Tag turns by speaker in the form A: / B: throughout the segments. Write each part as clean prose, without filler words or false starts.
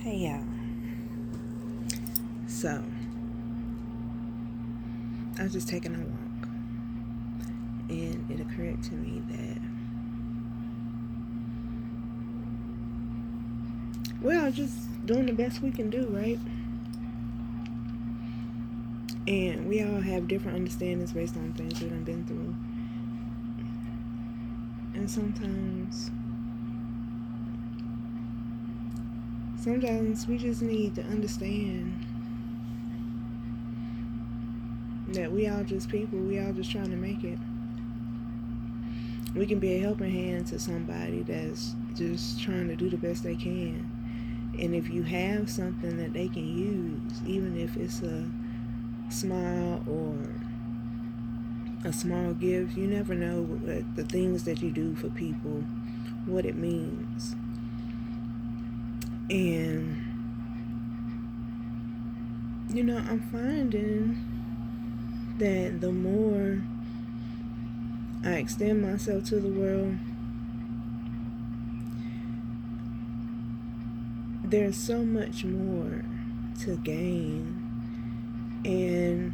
A: Hey y'all. So, I was just taking a walk, and it occurred to me that we're just doing the best we can do, right? And we all have different understandings based on things we done been through. And sometimes we just need to understand that we all just people, we all just trying to make it. We can be a helping hand to somebody that's just trying to do the best they can. And if you have something that they can use, even if it's a smile or a small gift, you never know what the things that you do for people, what it means. And I'm finding that the more I extend myself to the world, there's so much more to gain, and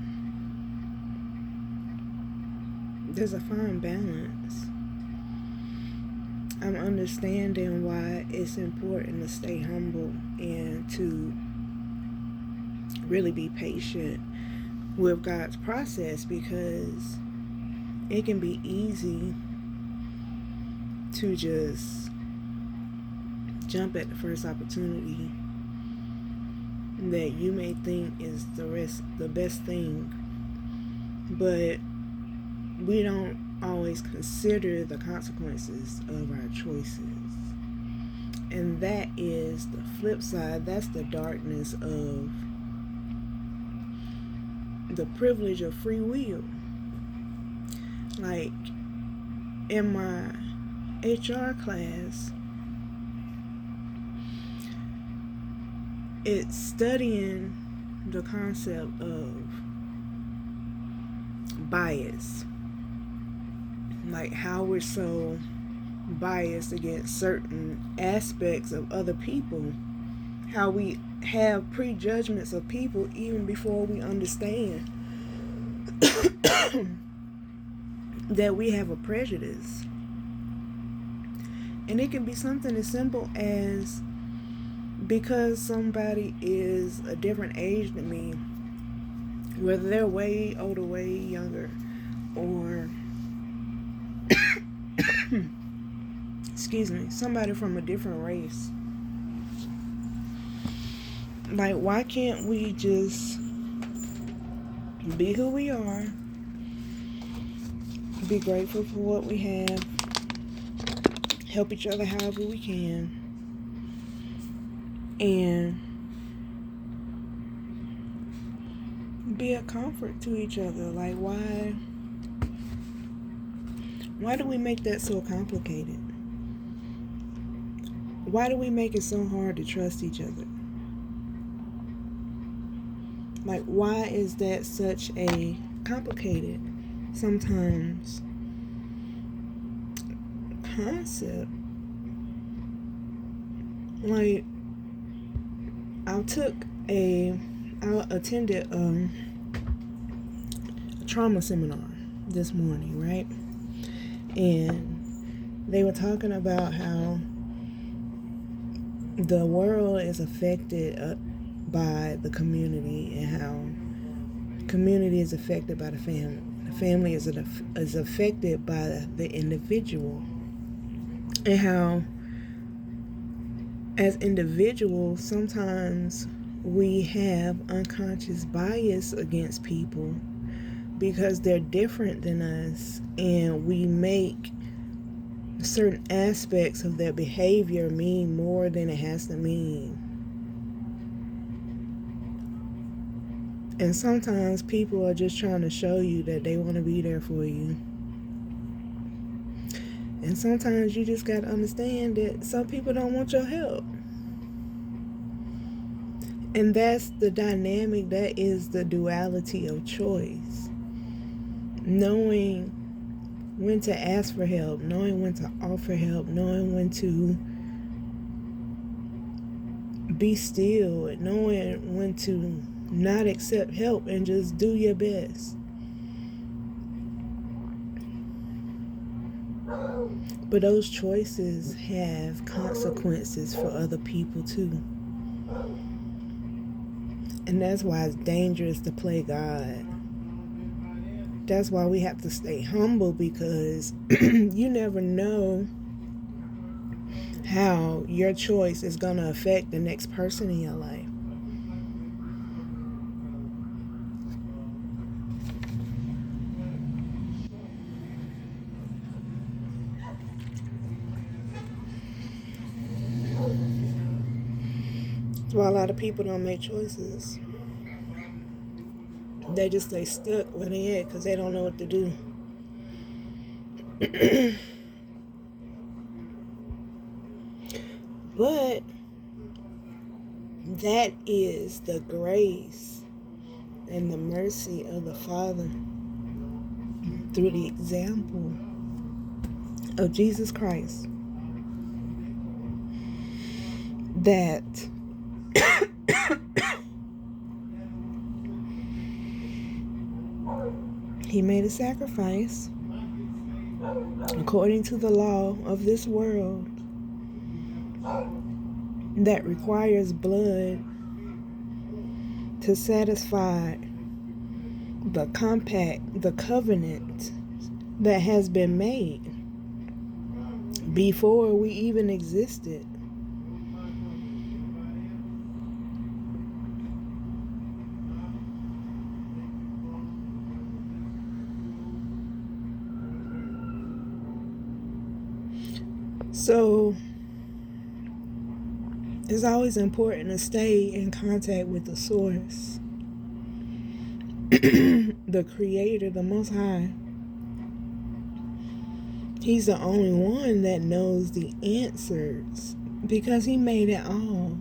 A: there's a fine balance. I'm understanding why it's important to stay humble and to really be patient with God's process, because it can be easy to just jump at the first opportunity that you may think is the best thing, but we don't always consider the consequences of our choices. And that is the flip side. That's the darkness of the privilege of free will. Like in my HR class, it's studying the concept of bias, like how we're so biased against certain aspects of other people, how we have prejudgments of people even before we understand that we have a prejudice. And it can be something as simple as, because somebody is a different age than me, whether they're way older, way younger, or excuse me, somebody from a different race. Like, why can't we just be who we are, be grateful for what we have, help each other however we can, and be a comfort to each other? Like, why do we make that so complicated? Why do we make it so hard to trust each other? Like, why is that such a complicated, sometimes, concept? Like, I attended a trauma seminar this morning, right? And they were talking about how the world is affected by the community, and how community is affected by the family. The family is affected by the individual, and how as individuals sometimes we have unconscious bias against people because they're different than us, and we make certain aspects of their behavior mean more than it has to mean. And sometimes people are just trying to show you that they want to be there for you. And sometimes you just got to understand that some people don't want your help. And that's the dynamic, that is the duality of choice. Knowing when to ask for help, knowing when to offer help, knowing when to be still and knowing when to not accept help and just do your best. But those choices have consequences for other people too. And that's why it's dangerous to play God. That's why we have to stay humble, because you never know how your choice is going to affect the next person in your life. That's why a lot of people don't make choices. They just stay stuck where they at because they don't know what to do. But that is the grace and the mercy of the Father through the example of Jesus Christ, that he made a sacrifice according to the law of this world that requires blood to satisfy the compact, the covenant that has been made before we even existed. So it's always important to stay in contact with the source, the Creator, the Most High. He's the only one that knows the answers because he made it all.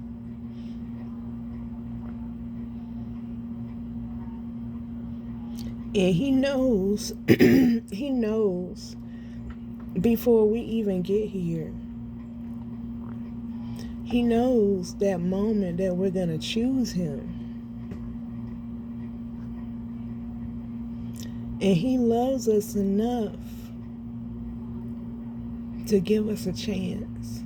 A: And he knows, he knows before we even get here. He knows that moment that we're going to choose him. And he loves us enough to give us a chance.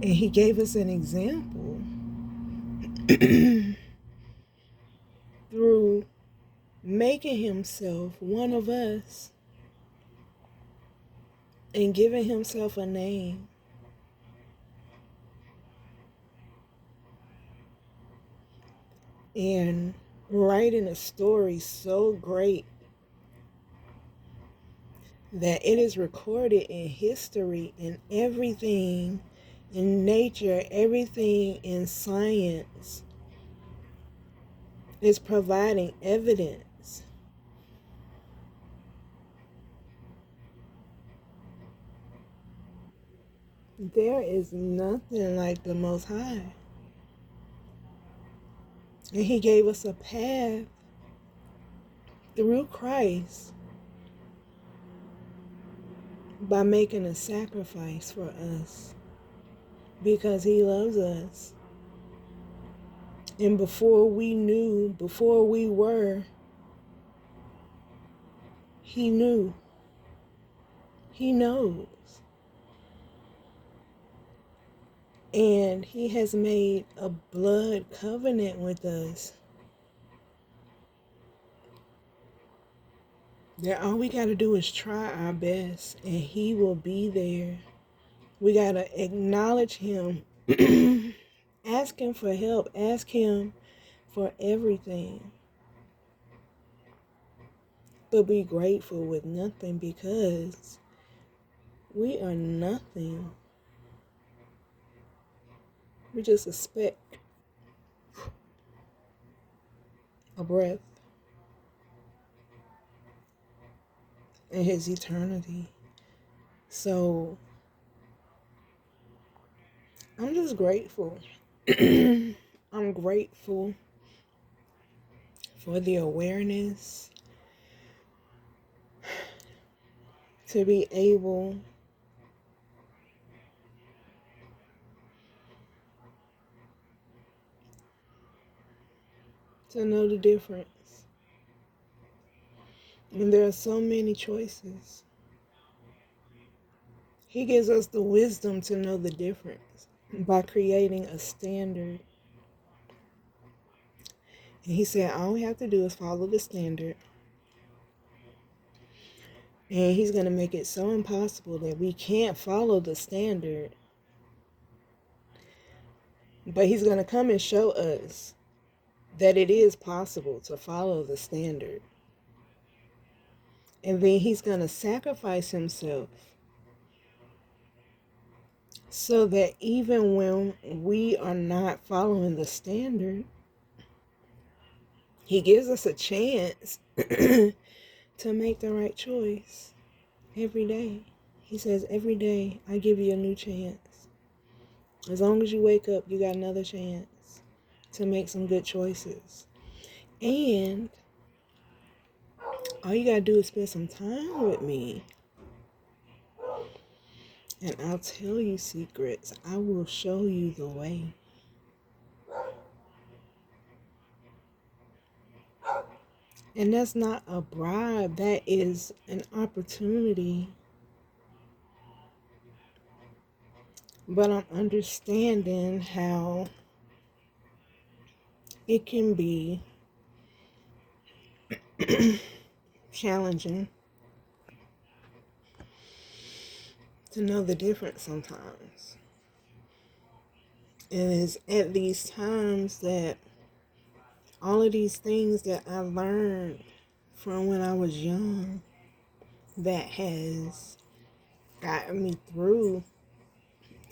A: And he gave us an example through making himself one of us and giving himself a name. And writing a story so great that it is recorded in history, in everything, in nature, everything in science is providing evidence. There is nothing like the Most High. And he gave us a path through Christ by making a sacrifice for us because he loves us. And before we knew, before we were, he knew. He knows. And he has made a blood covenant with us. That all we got to do is try our best and he will be there. We got to acknowledge him. Ask him for help. Ask him for everything. But be grateful with nothing because we are nothing. We just a speck, a breath in his eternity. So I'm just grateful. I'm grateful for the awareness to be able to know the difference. And there are so many choices. He gives us the wisdom to know the difference by creating a standard. And he said all we have to do is follow the standard. And he's going to make it so impossible that we can't follow the standard. But he's going to come and show us that it is possible to follow the standard. And then he's going to sacrifice himself so that even when we are not following the standard, he gives us a chance to make the right choice every day. He says, every day I give you a new chance. As long as you wake up, you got another chance to make some good choices. And all you got to do is spend some time with me. And I'll tell you secrets. I will show you the way. And that's not a bribe. That is an opportunity. But I'm understanding how it can be challenging to know the difference sometimes. And it's at these times that all of these things that I learned from when I was young that has gotten me through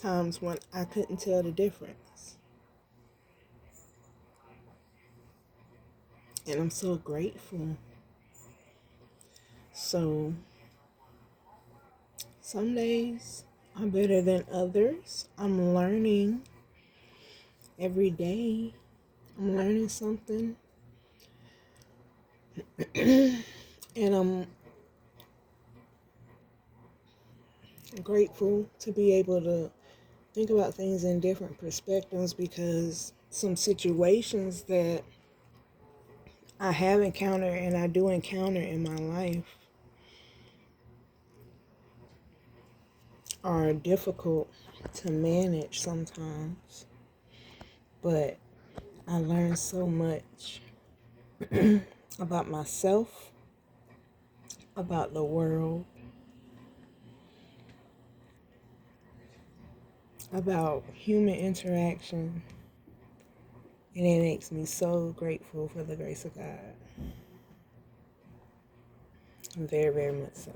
A: times when I couldn't tell the difference. And I'm so grateful. So some days are better than others. I'm learning every day. I'm learning something. And I'm grateful to be able to think about things in different perspectives, because some situations that I have encountered and I do encounter in my life are difficult to manage sometimes. But I learned so much about myself, about the world, about human interaction, and it makes me so grateful for the grace of God. Very, very much so.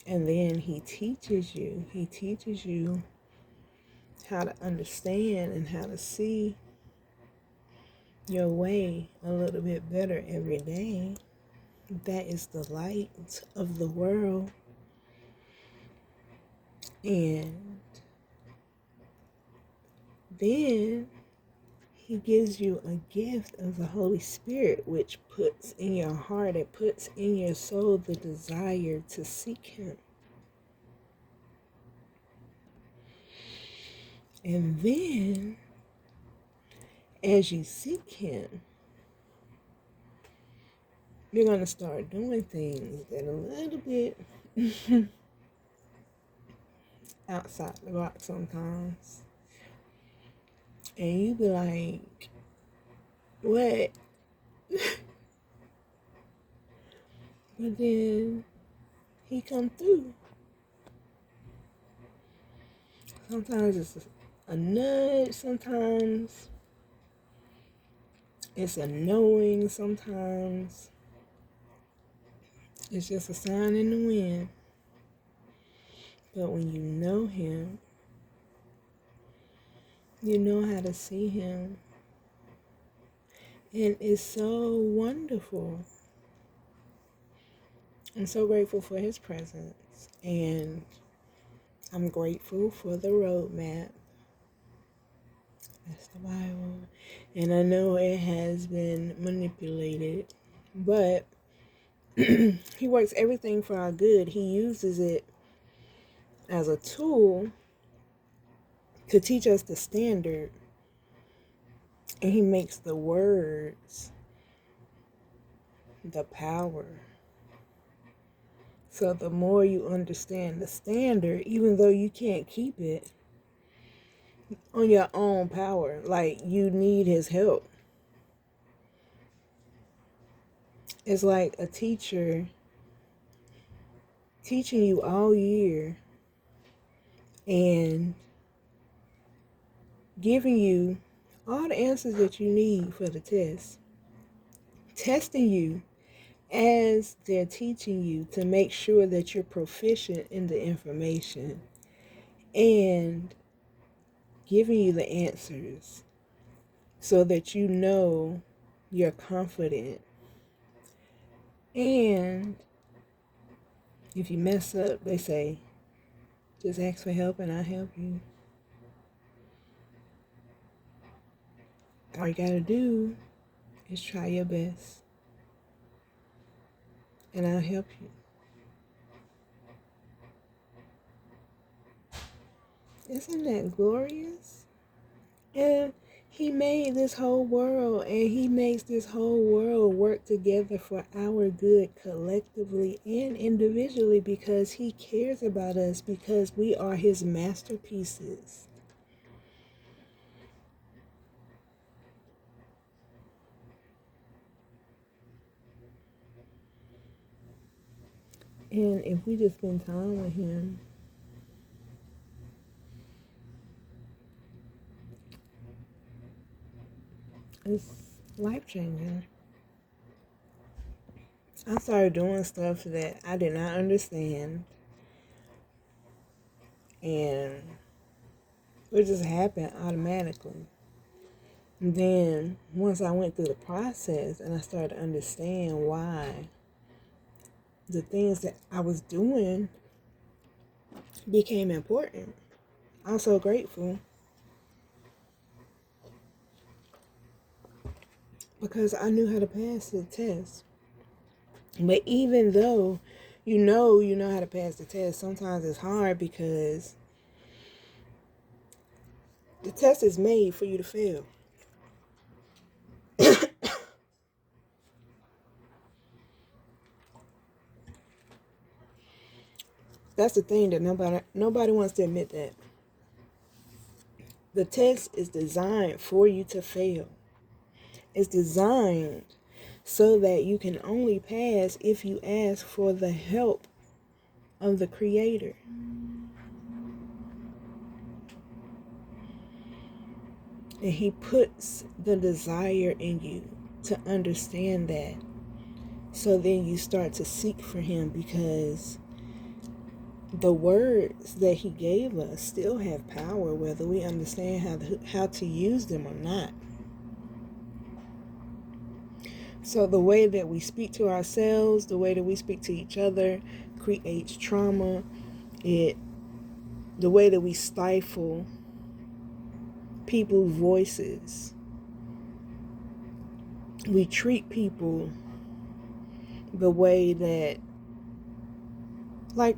A: And then he teaches you how to understand and how to see your way a little bit better every day. That is the light of the world. And then he gives you a gift of the Holy Spirit, which puts in your heart, it puts in your soul the desire to seek him. And then, as you seek him, you're going to start doing things that are a little bit outside the box sometimes. And you be like, what? But then he come through. Sometimes it's a nudge, sometimes it's a knowing, sometimes it's just a sign in the wind. But when you know him, you know how to see him. And it's so wonderful. I'm so grateful for his presence. And I'm grateful for the roadmap. That's the Bible. And I know it has been manipulated, but he works everything for our good. He uses it as a tool to teach us the standard And he makes the words the power. So the more you understand the standard, even though you can't keep it on your own power, like you need his help. It's like a teacher teaching you all year and giving you all the answers that you need for the test, testing you as they're teaching you to make sure that you're proficient in the information, and giving you the answers so that you know you're confident. And if you mess up, they say, just ask for help and I'll help you. All you gotta do is try your best and I'll help you. Isn't that glorious? And he made this whole world, and he makes this whole world work together for our good collectively and individually, because he cares about us, because we are his masterpieces. And if we just spend time with him, it's life-changing. I started doing stuff that I did not understand, and it just happened automatically. And then once I went through the process and I started to understand why the things that I was doing became important, I'm so grateful, because I knew how to pass the test. But even though you know how to pass the test, sometimes it's hard because the test is made for you to fail. That's the thing that nobody wants to admit, that the test is designed for you to fail. It's designed so that you can only pass if you ask for the help of the Creator. And he puts the desire in you to understand that. So then you start to seek for him, because the words that he gave us still have power, whether we understand how to use them or not. So the way that we speak to ourselves, the way that we speak to each other, creates trauma. The way that we stifle people's voices. We treat people the way that, like,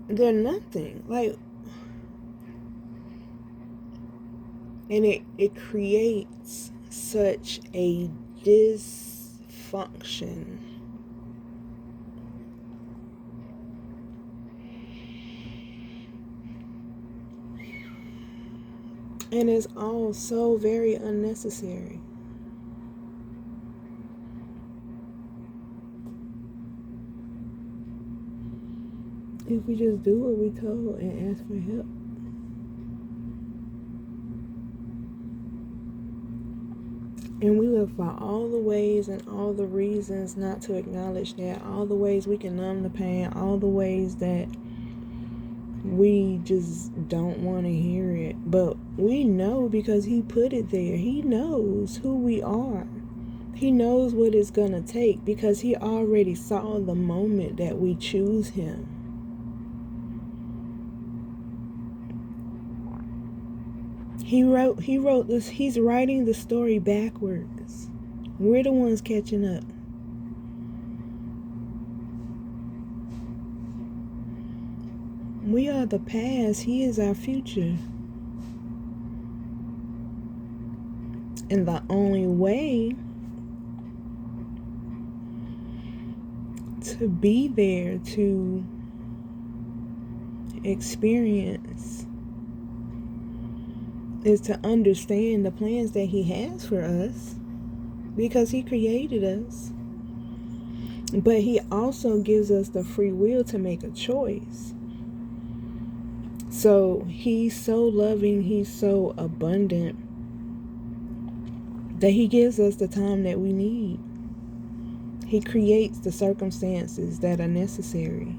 A: they're nothing. And it creates such a dysfunction. And it's all so very unnecessary. If we just do what we told and ask for help. And we look for all the ways and all the reasons not to acknowledge that, all the ways we can numb the pain, all the ways that we just don't want to hear it. But we know, because he put it there. He knows who we are. He knows what it's going to take, because he already saw the moment that we choose him. He wrote this. He's writing the story backwards. We're the ones catching up. We are the past. He is our future. And the only way to be there to experience is to understand the plans that he has for us, because he created us. But he also gives us the free will to make a choice. So he's so loving, he's so abundant, that he gives us the time that we need. He creates the circumstances that are necessary.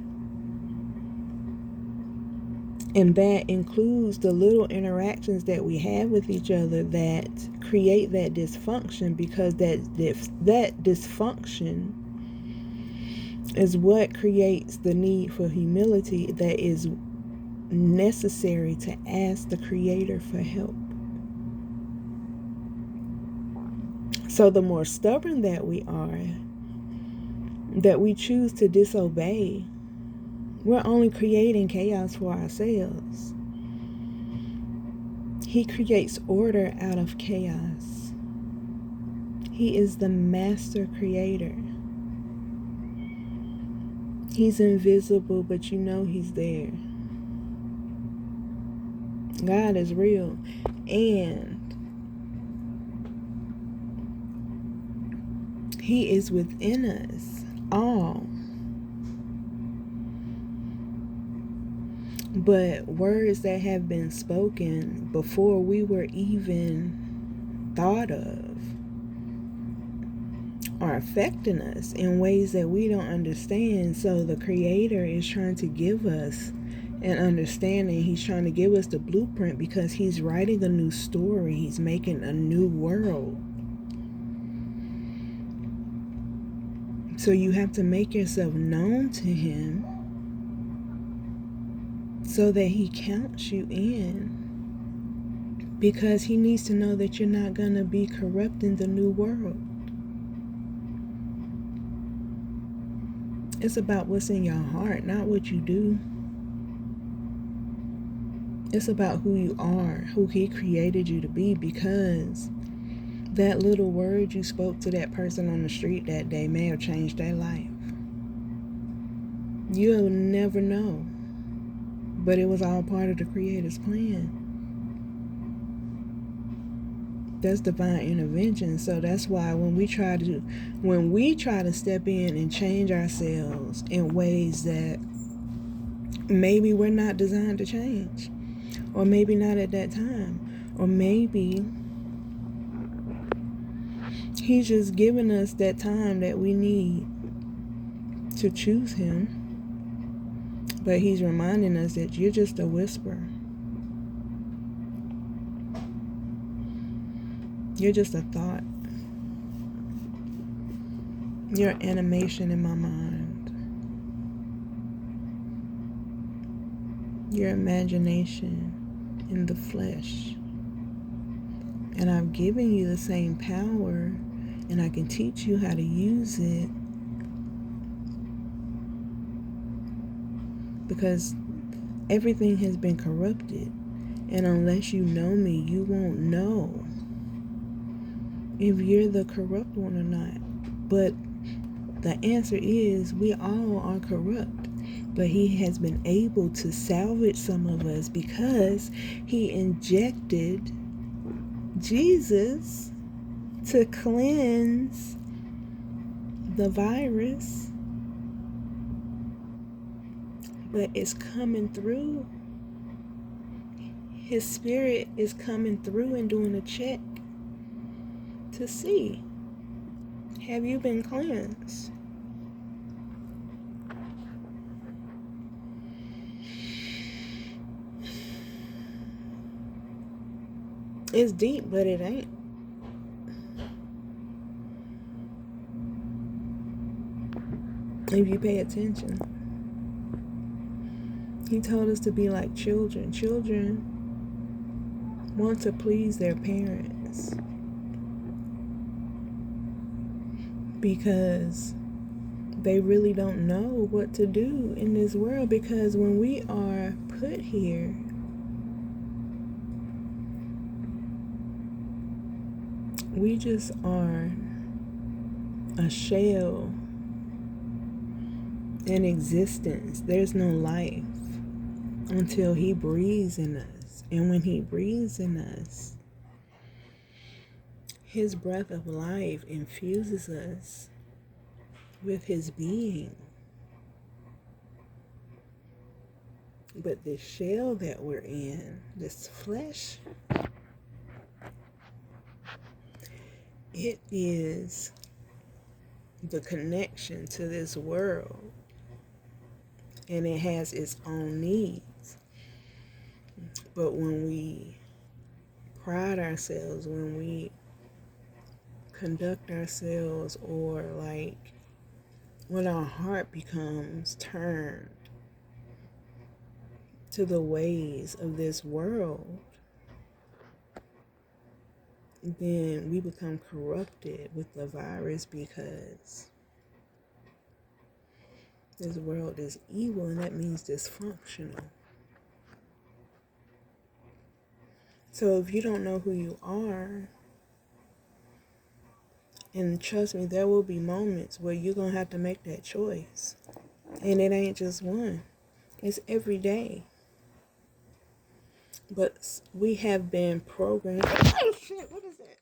A: And that includes the little interactions that we have with each other that create that dysfunction, because that dysfunction is what creates the need for humility that is necessary to ask the Creator for help. So the more stubborn that we are, that we choose to disobey, we're only creating chaos for ourselves. He creates order out of chaos. He is the master creator. He's invisible, but you know he's there. God is real. And he is within us all. But words that have been spoken before we were even thought of are affecting us in ways that we don't understand. So the Creator is trying to give us an understanding. He's trying to give us the blueprint, because he's writing a new story. He's making a new world. So you have to make yourself known to him so that he counts you in, because he needs to know that you're not going to be corrupting the new world. It's about what's in your heart, not what you do. It's about who you are, who he created you to be, because that little word you spoke to that person on the street that day may have changed their life. You'll never know. But it was all part of the Creator's plan. That's divine intervention. So that's why when we try to step in and change ourselves in ways that maybe we're not designed to change, or maybe not at that time, or maybe he's just giving us that time that we need to choose him. But he's reminding us that you're just a whisper. You're just a thought. You're animation in my mind. Your imagination in the flesh. And I've given you the same power, and I can teach you how to use it, because everything has been corrupted. And unless you know me, you won't know if you're the corrupt one or not. But the answer is, we all are corrupt. But he has been able to salvage some of us, because he injected Jesus to cleanse the virus. But it's coming through. His spirit is coming through and doing a check to see, have you been cleansed? It's deep, but it ain't. If you pay attention. He told us to be like children. Children want to please their parents because they really don't know what to do in this world. Because when we are put here, we just are a shell in existence. There's no life until he breathes in us. And when he breathes in us, his breath of life infuses us with his being. But this shell that we're in, this flesh, it is the connection to this world. And it has its own needs. But when we pride ourselves, when we conduct ourselves, or like when our heart becomes turned to the ways of this world, then we become corrupted with the virus, because this world is evil, and that means dysfunctional. So if you don't know who you are, and trust me, there will be moments where you're going to have to make that choice. And it ain't just one. It's every day. But we have been programmed. Oh, shit, what is that?